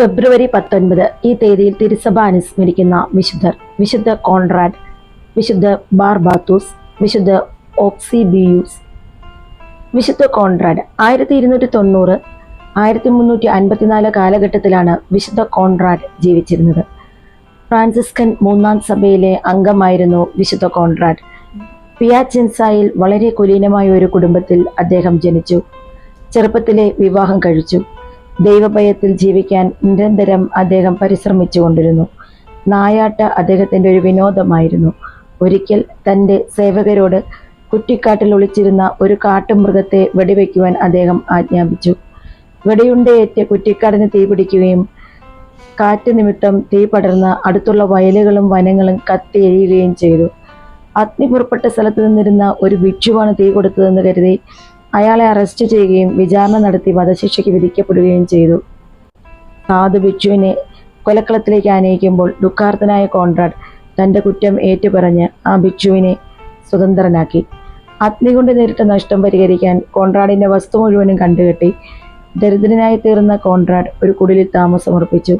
ഫെബ്രുവരി 19 ഈ തീയതിയിൽ തിരുസഭ അനുസ്മരിക്കുന്ന വിശുദ്ധർ: വിശുദ്ധ കോൺറാഡ്, വിശുദ്ധ ബാർബാത്തൂസ്, വിശുദ്ധ ഓക്സിബിയൂസ്. വിശുദ്ധ കോൺറാഡ് 1290 1354 കാലഘട്ടത്തിലാണ് വിശുദ്ധ കോൺറാഡ് ജീവിച്ചിരുന്നത്. ഫ്രാൻസിസ്കൻ മൂന്നാം സഭയിലെ അംഗമായിരുന്നു വിശുദ്ധ കോൺറാഡ്. പിയാചെൻസായിൽ വളരെ കുലീനമായ ഒരു കുടുംബത്തിൽ അദ്ദേഹം ജനിച്ചു. ചെറുപ്പത്തിലെ വിവാഹം കഴിച്ചു. ദൈവഭയത്തിൽ ജീവിക്കാൻ നിരന്തരം അദ്ദേഹം പരിശ്രമിച്ചുകൊണ്ടിരുന്നു. നായാട്ട് അദ്ദേഹത്തിൻ്റെ ഒരു വിനോദമായിരുന്നു. ഒരിക്കൽ തൻ്റെ സേവകരോട് കുറ്റിക്കാട്ടിൽ ഒളിച്ചിരുന്ന ഒരു കാട്ടുമൃഗത്തെ വെടിവെക്കുവാൻ അദ്ദേഹം ആജ്ഞാപിച്ചു. വെടിയുണ്ടയേറ്റ് കുറ്റിക്കാടിന് തീപിടിക്കുകയും കാറ്റ് നിമിത്തം തീ പടർന്ന് അടുത്തുള്ള വയലുകളും വനങ്ങളും കത്തിയെരിയുകയും ചെയ്തു. അഗ്നി പുറപ്പെട്ട സ്ഥലത്ത് നിന്നിരുന്ന ഒരു ഭിക്ഷുവാണ് തീ കൊടുത്തതെന്ന് കരുതി അയാളെ അറസ്റ്റ് ചെയ്യുകയും വിചാരണ നടത്തി വധശിക്ഷയ്ക്ക് വിധിക്കപ്പെടുകയും ചെയ്തു. സാധു ഭിക്ഷുവിനെ കൊലക്കളത്തിലേക്ക് ആനയിക്കുമ്പോൾ ദുഃഖാർത്തനായ കോൺറാഡ് തൻ്റെ കുറ്റം ഏറ്റുപറഞ്ഞ് ആ ഭിക്ഷുവിനെ സ്വതന്ത്രനാക്കി. അഗ്നി കൊണ്ട് നേരിട്ട നഷ്ടം പരിഹരിക്കാൻ കോൺറാഡിൻ്റെ വസ്തു മുഴുവനും കണ്ടുകെട്ടി. ദരിദ്രനായി തീർന്ന കോൺറാഡ് ഒരു കുടിലിൽ താമസമർപ്പിച്ചു.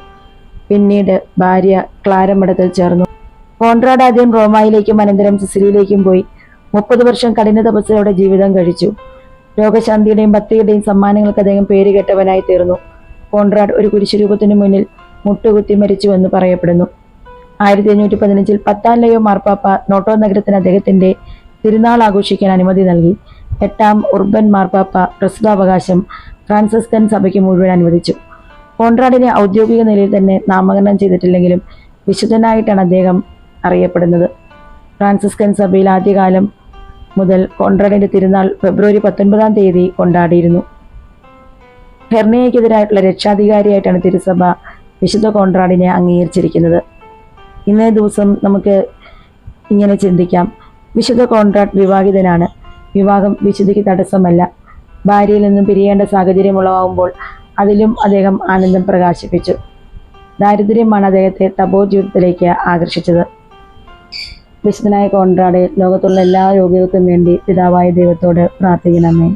പിന്നീട് ഭാര്യ ക്ലാര മഠത്തിൽ ചേർന്നു. കോൺറാഡ് ആദ്യം റോമായിലേക്കും അനന്തരം സിസിലിയിലേക്കും പോയി 30 വർഷം കഠിന തപസ്സയോടെ ജീവിതം കഴിച്ചു. രോഗശാന്തിയുടെയും ഭക്തിയുടെയും സമ്മാനങ്ങൾക്ക് അദ്ദേഹം പേരുകേട്ടവനായി തീർന്നു. കോൺറാഡ് ഒരു കുരിശുരൂപത്തിനു മുന്നിൽ മുട്ടുകുത്തി മരിച്ചുവെന്ന് പറയപ്പെടുന്നു. 1515 10-ാം ലയോ മാർപ്പാപ്പ നോട്ടോ നഗരത്തിന് അദ്ദേഹത്തിൻ്റെ തിരുനാൾ ആഘോഷിക്കാൻ അനുമതി നൽകി. 8-ാം ഉർബൻ മാർപ്പാപ്പ പ്രസ്തുതാവകാശം ഫ്രാൻസിസ്കൻ സഭയ്ക്ക് മുഴുവൻ അനുവദിച്ചു. കോൺറാഡിനെ ഔദ്യോഗിക നിലയിൽ തന്നെ നാമകരണം ചെയ്തിട്ടില്ലെങ്കിലും വിശുദ്ധനായിട്ടാണ് അദ്ദേഹം അറിയപ്പെടുന്നത്. ഫ്രാൻസിസ്കൻ സഭയിൽ ആദ്യകാലം മുതൽ കോൺറാഡിൻ്റെ തിരുനാൾ ഫെബ്രുവരി 19-ാം തീയതി കൊണ്ടാടിയിരുന്നു. ഹെർണിയയ്ക്കെതിരായിട്ടുള്ള രക്ഷാധികാരിയായിട്ടാണ് തിരുസഭ വിശുദ്ധ കോൺറാഡിനെ അംഗീകരിച്ചിരിക്കുന്നത്. ഇന്നേ ദിവസം നമുക്ക് ഇങ്ങനെ ചിന്തിക്കാം: വിശുദ്ധ കോൺറാഡ് വിവാഹിതനാണ്. വിവാഹം വിശുദ്ധിക്ക് തടസ്സമല്ല. ഭാര്യയിൽ നിന്നും പിരിയേണ്ട സാഹചര്യം ഉളവാകുമ്പോൾ അതിലും അദ്ദേഹം ആനന്ദം പ്രകാശിപ്പിച്ചു. ദാരിദ്ര്യമാണ് അദ്ദേഹത്തെ തപോജീവിതത്തിലേക്ക് ആകർഷിച്ചത്. വിശുദ്ധനായ കോൺറാഡ് ലോകത്തുള്ള എല്ലാ രോഗികൾക്കും വേണ്ടി പിതാവായ ദൈവത്തോട് പ്രാർത്ഥിക്കണമേ.